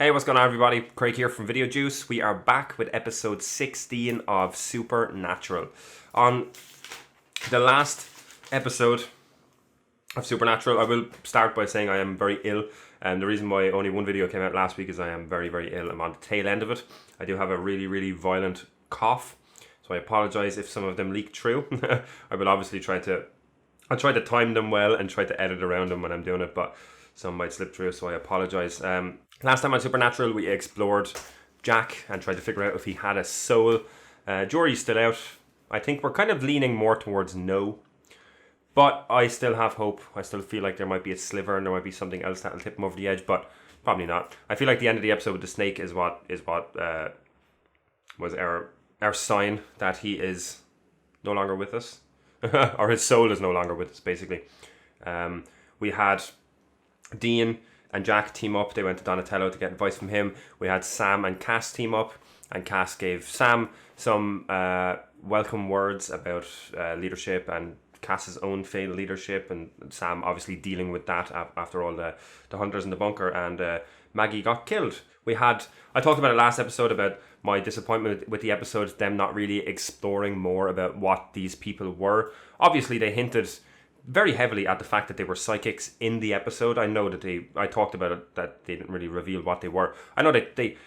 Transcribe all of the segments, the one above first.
Hey, what's going on, everybody? Craig here from Video Juice. We are back with episode 16 of Supernatural. On the last episode of Supernatural, I will start by saying I am very ill. And the reason why only one video came out last week is I am very, very ill. I'm on the tail end of it. I do have a really, really violent cough. So I apologize if some of them leak through. I will obviously I'll try to time them well and try to edit around them when I'm doing it, but some might slip through, so I apologize. Last time on Supernatural, we explored Jack and tried to figure out if he had a soul. Jury's still out. I think we're kind of leaning more towards no, but I still have hope. I still feel like there might be a sliver and there might be something else that'll tip him over the edge, but probably not. I feel like the end of the episode with the snake is what was our sign that he is no longer with us. Or his soul is no longer with us, basically. We had Dean and Jack team up. They went to Donatello to get advice from him. We had Sam and Cass team up, and Cass gave Sam some welcome words about leadership and Cass's own failed leadership, and Sam obviously dealing with that after all the hunters in the bunker, and Maggie got killed. I talked about it last episode about my disappointment with the episodes, them not really exploring more about what these people were. Obviously, they hinted very heavily at the fact that they were psychics in the episode. I know that I talked about it, that they didn't really reveal what they were. I know that it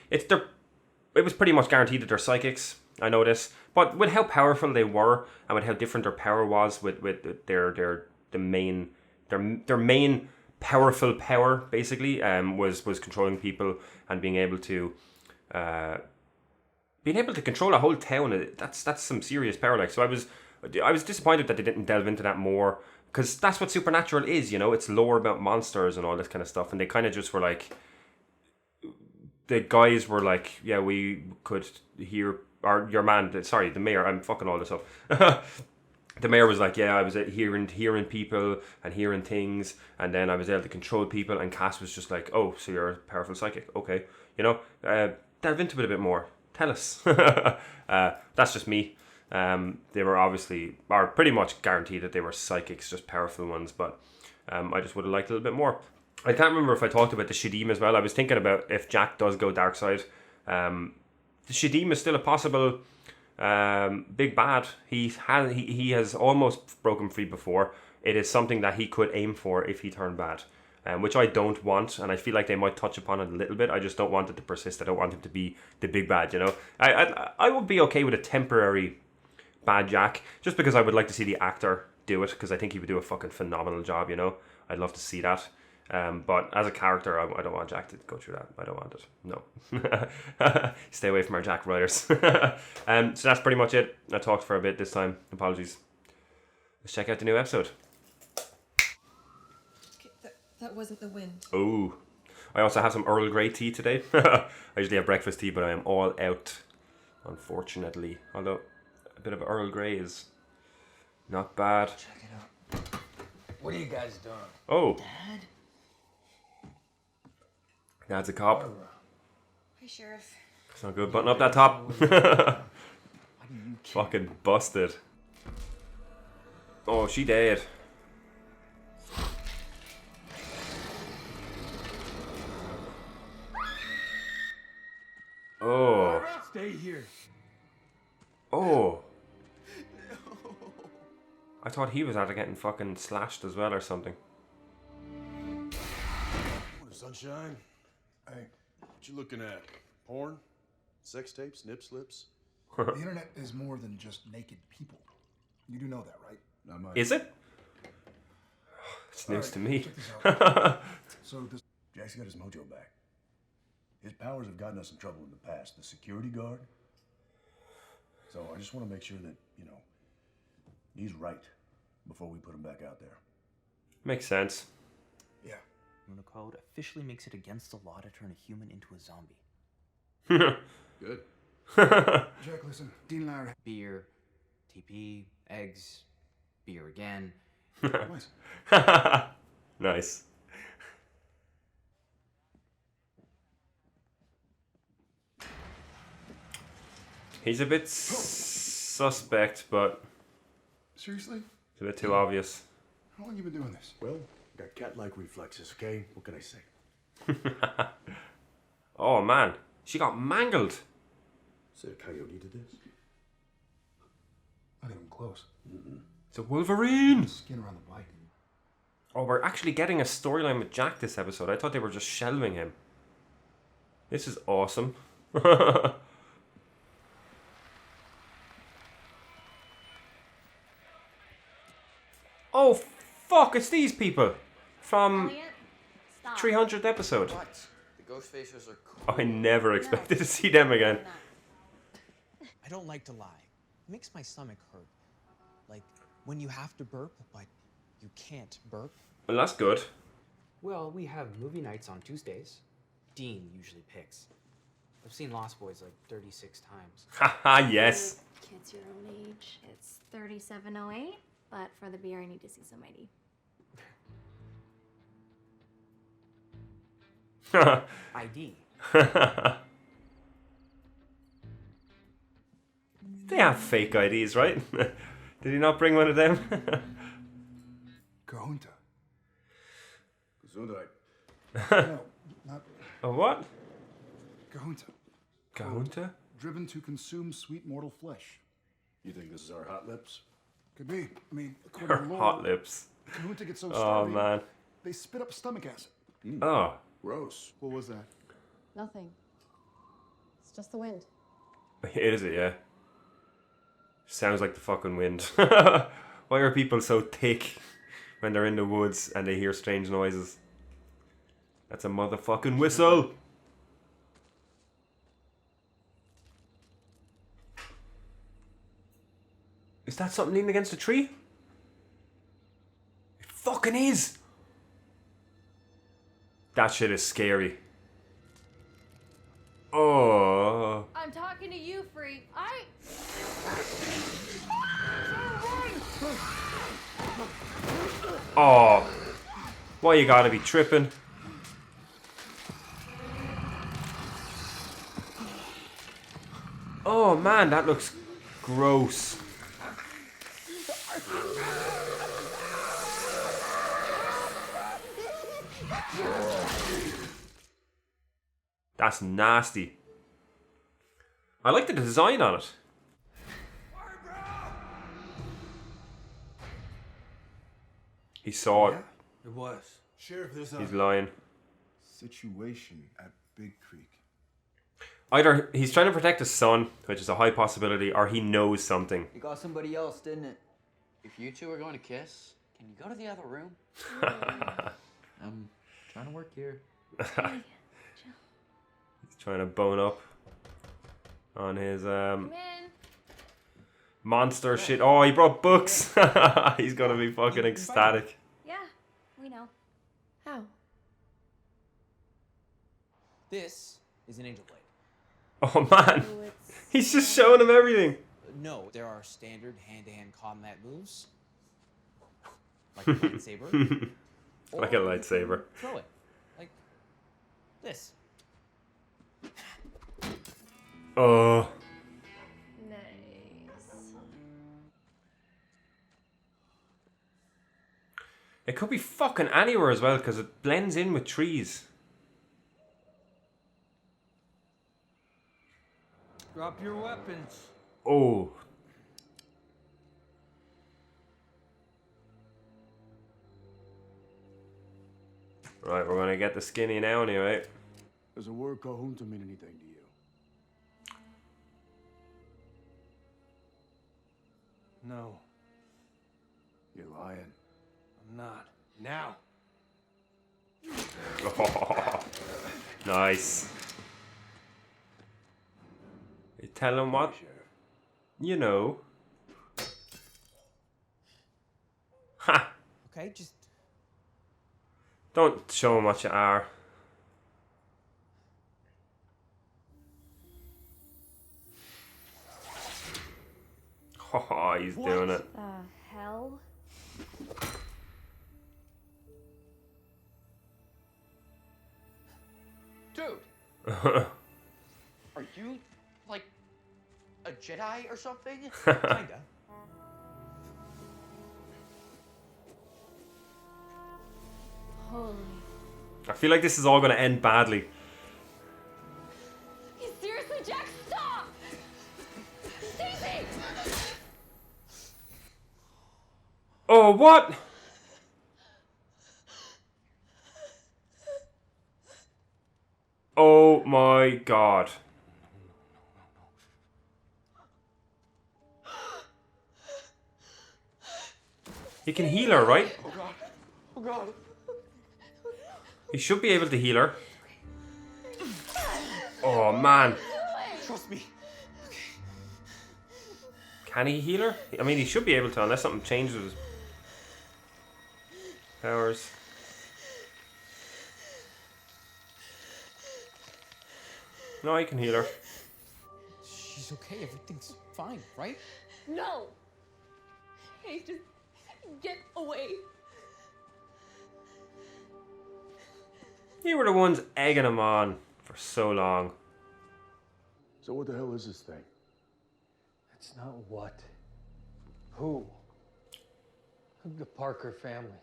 was pretty much guaranteed that they're psychics. I know this, but with how powerful they were and with how different their power was, with their main powerful power basically was controlling people and being able to control a whole town. That's some serious power. Like, so I was disappointed that they didn't delve into that more, because that's what Supernatural is, you know. It's lore about monsters and all this kind of stuff, and they kind of just were like, the guys were like, yeah, we could hear, or your man, sorry, the mayor, I'm fucking all this up. The mayor was like, yeah, I was hearing people and hearing things, and then I was able to control people, and Cass was just like, oh, so you're a powerful psychic, okay, you know, delve into it a bit more, tell us. That's just me. They were obviously, or pretty much guaranteed that they were psychics, just powerful ones, but I just would have liked a little bit more. I can't remember if I talked about the Shadim as well. I was thinking about if Jack does go dark side. The Shadim is still a possible big bad. He has almost broken free before. It is something that he could aim for if he turned bad, which I don't want, and I feel like they might touch upon it a little bit. I just don't want it to persist. I don't want him to be the big bad, you know. I would be okay with a temporary bad Jack, just because I would like to see the actor do it, because I think he would do a fucking phenomenal job, you know. I'd love to see that. But as a character, I don't want Jack to go through that. I don't want it. No. Stay away from our Jack writers. So that's pretty much it. I talked for a bit this time. Apologies. Let's check out the new episode. Okay, that wasn't the wind. Oh. I also have some Earl Grey tea today. I usually have breakfast tea, but I am all out, unfortunately. Although a bit of Earl Grey is not bad. Check it out. What are you guys doing? Oh. Dad? Dad's a cop. Hey, Sheriff. It's not good. Button up that top. Fucking busted. Oh, she dead. Oh. Stay here. Oh. I thought he was after getting fucking slashed as well or something. Morning, sunshine. Hey, what you looking at? Porn? Sex tapes? Nip slips? The internet is more than just naked people. You do know that, right? Not much. Is it? It's news to me. Check this out. So this Jack's got his mojo back. His powers have gotten us in trouble in the past. The security guard. So I just want to make sure that, you know, he's right before we put him back out there. Makes sense. yeah. When the code officially makes it against the law to turn a human into a zombie. Good. Jack, listen. Dean and I are Beer, TP, eggs, beer again. nice. Nice. He's a bit suspect, but Seriously? it's a bit too obvious. How long you been doing this? Well, got cat-like reflexes, okay? What can I say? Oh man, she got mangled. Say a coyote did this? Not even close. It's a Wolverine. Skin around the bite. Oh, we're actually getting a storyline with Jack this episode. I thought they were just shelving him. This is awesome. Oh, fuck, it's these people. From Elliot, stop. 300th episode. What? The ghost facers are cool. I never expected to see them again. I don't like to lie. It makes my stomach hurt. Like when you have to burp, but you can't burp. Well, that's good. Well, we have movie nights on Tuesdays. Dean usually picks. I've seen Lost Boys like 36 times. Haha, yes. Kids your own age. It's 3708, but for the beer, I need to see some ID. ID. They have fake IDs, right? Did he not bring one of them? Kahunta. Gesundheit. No, not A what? Kahunta. Kahunta? Driven to consume sweet mortal flesh. You think this is our hot lips? Could be. I mean, according Her to lore, hot lips. Kahunta gets so Oh, starving, man. they spit up stomach acid. Oh. Gross. What was that? Nothing. It's just the wind. Is it, yeah? Sounds like the fucking wind. Why are people so thick when they're in the woods and they hear strange noises? That's a motherfucking whistle! Is that something leaning against a tree? It fucking is! That shit is scary. Oh. I'm talking to you, freak. Oh. Why you gotta be tripping? Oh man, that looks gross. That's nasty. I like the design on it. He saw it. It was. Sheriff, there's He's lying. situation at Big Creek. Either he's trying to protect his son, which is a high possibility, or he knows something. You got somebody else, didn't it? If you two are going to kiss, can you go to the other room? I'm trying to work here. He's trying to bone up on his Come in. monster shit. Oh, he brought books. He's gonna be fucking ecstatic. Yeah, we know. How? This is an angel blade. Oh man, Oh, it's he's just showing him everything. No, there are standard hand-to-hand combat moves, like a lightsaber. Like a or you lightsaber. can Throw it, like this. Oh, nice. it could be fucking anywhere as well because it blends in with trees. Drop your weapons. Oh. Right, we're gonna get the skinny now anyway. Does the word Kahunta mean anything to you? No, You're lying. I'm not. Now. Nice. You tell him what? Sheriff. You know. Ha! Okay, just Don't show him what you are. Oh, he's doing it. Hell? Dude, are you, like, a Jedi or something? kinda. Holy. I feel like this is all going to end badly. Oh, what? Oh my god. He can heal her, right? Oh God. Oh God. He should be able to heal her. Oh man. Trust me. Can he heal her? I mean, he should be able to, unless something changes with his powers. No, he can heal her. She's okay. Everything's fine, right? No! Hey, just get away. You were the ones egging him on for so long. So what the hell is this thing? It's not what. Who? The Parker family.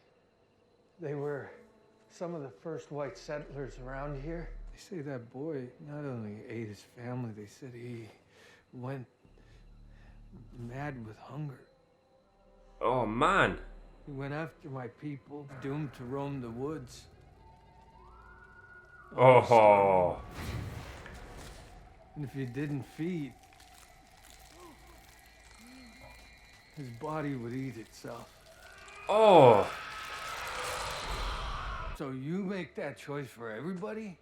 They were some of the first white settlers around here. They say that boy not only ate his family, they said he went mad with hunger. Oh man. He went after my people, doomed to roam the woods. Oh. And if you didn't feed, his body would eat itself. Oh. So you make that choice for everybody?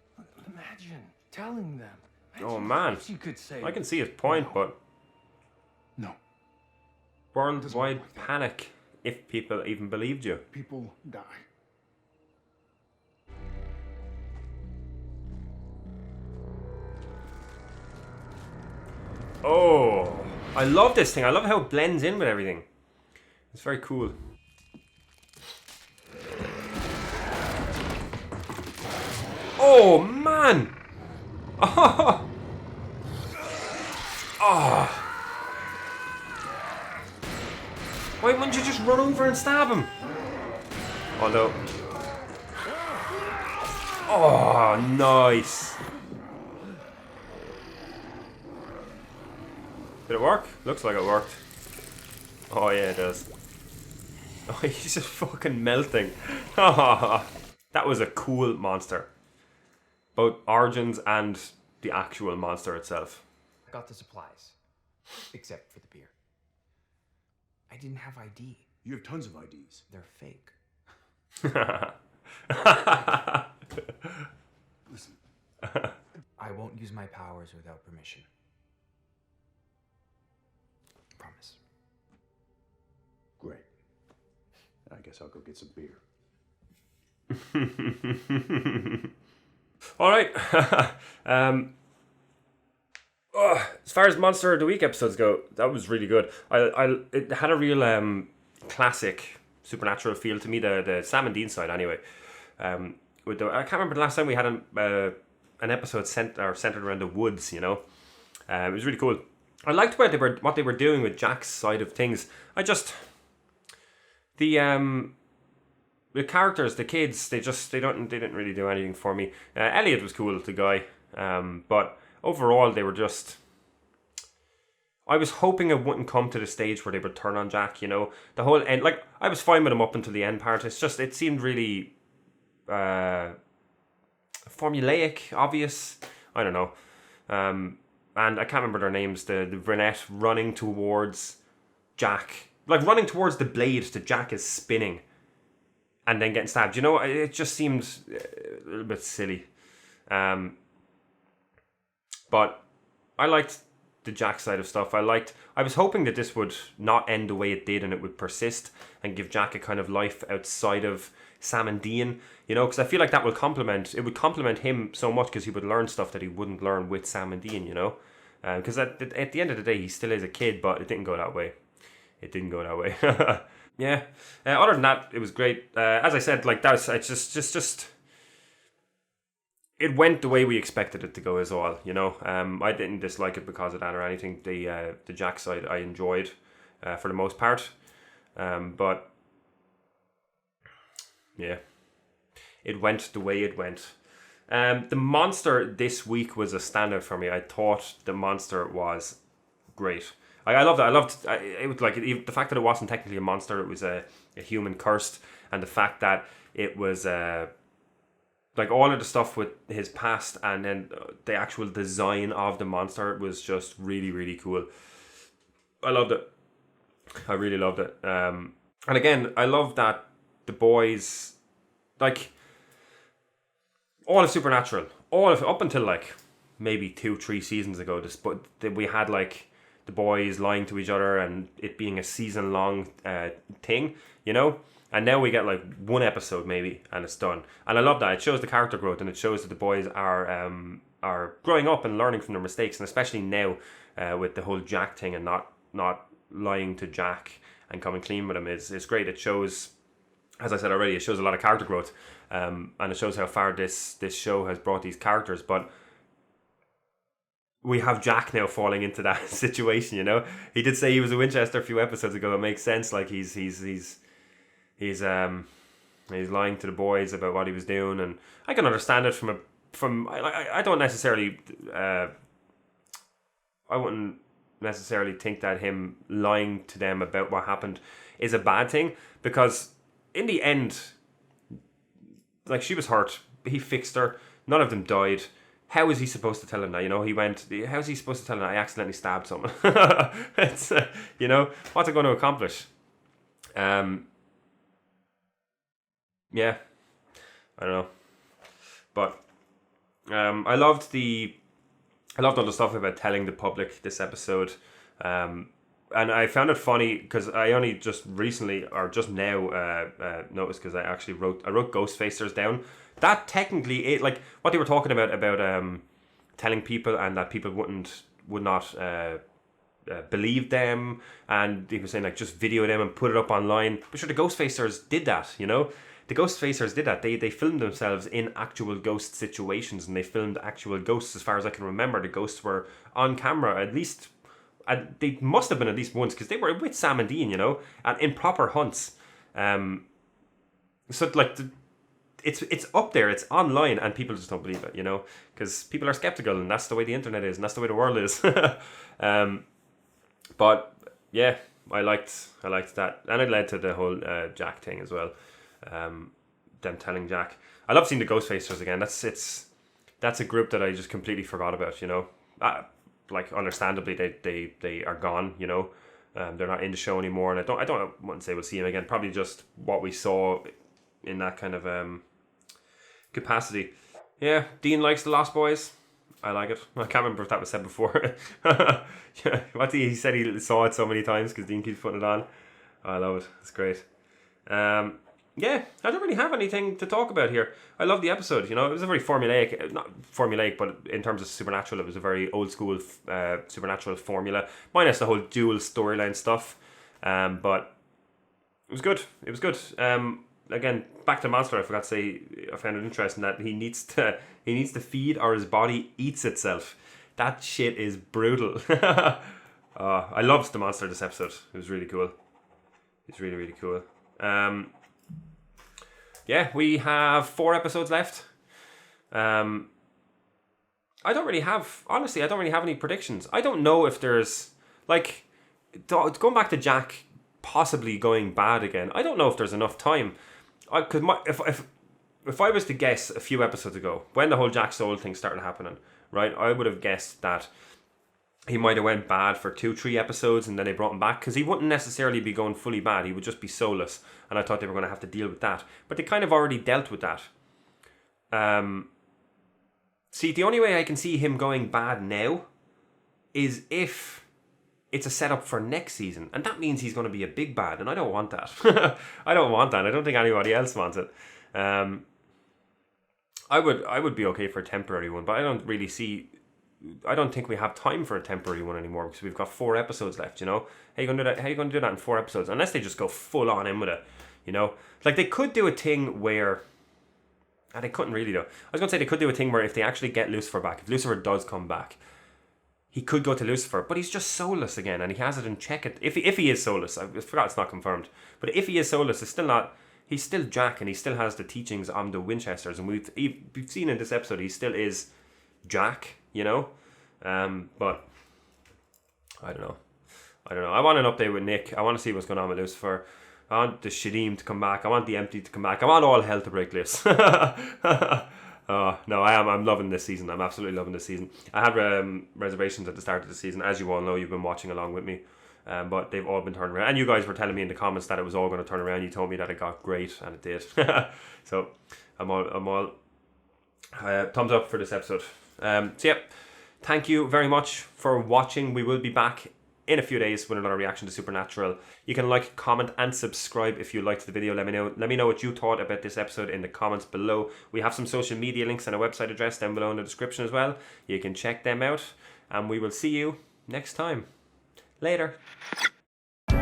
Imagine telling them. Oh man. If you could say, I can see his point, but No. worldwide panic if people even believed you. People die. Oh. I love this thing. I love how it blends in with everything. It's very cool. Oh man. Oh. Oh. Why wouldn't you just run over and stab him? Oh no. Oh, nice. Did it work? Looks like it worked. Oh yeah, it does. Oh, he's just fucking melting. That was a cool monster. Both origins and the actual monster itself. I got the supplies. Except for the beer. I didn't have ID. You have tons of IDs. They're fake. Listen, I won't use my powers without permission. Promise. great. I guess I'll go get some beer. All right. As far as Monster of the Week episodes go, that was really good. It had a real classic supernatural feel to me. The Sam and Dean side, anyway. With I can't remember the last time we had an episode centered around the woods. You know, it was really cool. I liked what they were doing with Jack's side of things. The characters, the kids, they didn't really do anything for me. Elliot was cool, the guy, but overall they were just. I was hoping it wouldn't come to the stage where they would turn on Jack. You know, the whole end. Like I was fine with him up until the end part. It's just it seemed really formulaic, obvious. I don't know, and I can't remember their names. The brunette running towards Jack, like running towards the blade that Jack is spinning. And then getting stabbed. You know, it just seemed a little bit silly. But I liked the Jack side of stuff. I was hoping that this would not end the way it did and it would persist and give Jack a kind of life outside of Sam and Dean. You know, because I feel like that would complement him so much because he would learn stuff that he wouldn't learn with Sam and Dean, you know. Because at the end of the day, he still is a kid, but it didn't go that way. Yeah. Other than that, it was great. As I said, like it's just it went the way we expected it to go as well. You know, I didn't dislike it because of that or anything. The Jack side I enjoyed for the most part, but yeah, it went the way it went. The monster this week was a standout for me. I thought the monster was great. I loved it. It was like the fact that it wasn't technically a monster; it was a human cursed, and the fact that it was like all of the stuff with his past, and then the actual design of the monster was just really, really cool. I loved it. I really loved it. And again, I love that the boys, like, all of Supernatural, all of up until like maybe 2-3 seasons ago, we had like the boys lying to each other and it being a season long thing, you know. And now we get like one episode maybe, and it's done. And I love that. It shows the character growth, and it shows that the boys are growing up and learning from their mistakes, and especially now with the whole Jack thing and not lying to Jack and coming clean with him is great. It shows, as I said already, it shows a lot of character growth, and it shows how far this show has brought these characters. But we have Jack now falling into that situation. You know, he did say he was a Winchester a few episodes ago. It makes sense. Like he's lying to the boys about what he was doing, and I can understand it I don't necessarily I wouldn't necessarily think that him lying to them about what happened is a bad thing, because in the end, like, she was hurt, he fixed her, none of them died. How is he supposed to tell him that? You know, how's he supposed to tell him that I accidentally stabbed someone? It's you know, what's it going to accomplish? Yeah, I don't know, but I loved all the stuff about telling the public this episode, and I found it funny because I only just recently or just now noticed, because I wrote Ghostfacers down. That technically like what they were talking about telling people, and that people would not believe them, and they were saying like just video them and put it up online. But sure, the Ghostfacers did that, you know. The Ghostfacers did that. They filmed themselves in actual ghost situations, and they filmed actual ghosts. As far as I can remember, the ghosts were on camera at least. They must have been at least once, because they were with Sam and Dean, you know, and in proper hunts. So like it's up there, it's online, and people just don't believe it, you know, because people are skeptical, and that's the way the internet is, and that's the way the world is. But yeah, I liked that, and it led to the whole Jack thing as well. Them telling Jack. I love seeing the Ghostfacers again. That's a group that I just completely forgot about, you know. Like, understandably, they are gone, you know. They're not in the show anymore, and I don't want to say we'll see them again. Probably just what we saw in that kind of capacity. Yeah, Dean likes the Lost Boys. I like it. I can't remember if that was said before. Yeah, he said he saw it so many times because Dean keeps putting it on. I love it. It's great. Yeah, I don't really have anything to talk about here. I love the episode, you know. It was a very formulaic, not formulaic, but in terms of Supernatural, it was a very old school Supernatural formula, minus the whole dual storyline stuff. But it was good. It was good. Again, back to Monster, I forgot to say, I found it interesting that he needs to feed, or his body eats itself. That shit is brutal. I loved the Monster this episode. It was really cool. It's really, really cool. Yeah, we have 4 episodes left. I don't really have any predictions. I don't know if there's, like, going back to Jack possibly going bad again, I don't know if there's enough time. Because if I was to guess a few episodes ago, when the whole Jack Soul thing started happening, right, I would have guessed that he might have went bad for 2-3 episodes, and then they brought him back, because he wouldn't necessarily be going fully bad. He would just be soulless, and I thought they were going to have to deal with that. But they kind of already dealt with that. See, the only way I can see him going bad now is if it's a setup for next season, and that means he's going to be a big bad, and I don't want that. I don't want that. I don't think anybody else wants it. I would be okay for a temporary one, but I don't think we have time for a temporary one anymore, because we've got 4 episodes left, you know? How are you going to do that? How are you going to do that in 4 episodes? Unless they just go full on in with it, you know? Like, they could do a thing where... And they couldn't really, though. I was going to say they could do a thing where if they actually get Lucifer back, if Lucifer does come back, he could go to Lucifer, but he's just soulless again, and he has it in check. If he is soulless, I forgot it's not confirmed, but if he is soulless, it's still not... He's still Jack, and he still has the teachings on the Winchesters, and we've seen in this episode he still is Jack, you know? But I don't know. I don't know. I want an update with Nick. I want to see what's going on with Lucifer. I want the Shadim to come back. I want the Empty to come back. I want all hell to break loose. No, I'm loving this season. I'm absolutely loving this season. I had reservations at the start of the season. As you all know, you've been watching along with me. But they've all been turned around. And you guys were telling me in the comments that it was all going to turn around. You told me that it got great, and it did. So I'm all thumbs up for this episode. So yeah, thank you very much for watching. We will be back in a few days with another reaction to Supernatural. You can like, comment, and subscribe if you liked the video. Let me know what you thought about this episode in the comments below. We have some social media links and a website address down below in the description as well. You can check them out, and we will see you next time. Later. Pull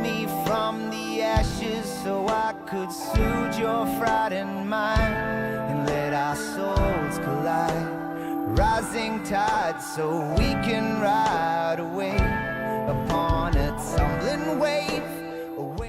me from the ashes so I could soothe your frightened mind and let our souls collide. Rising tide so we can rise.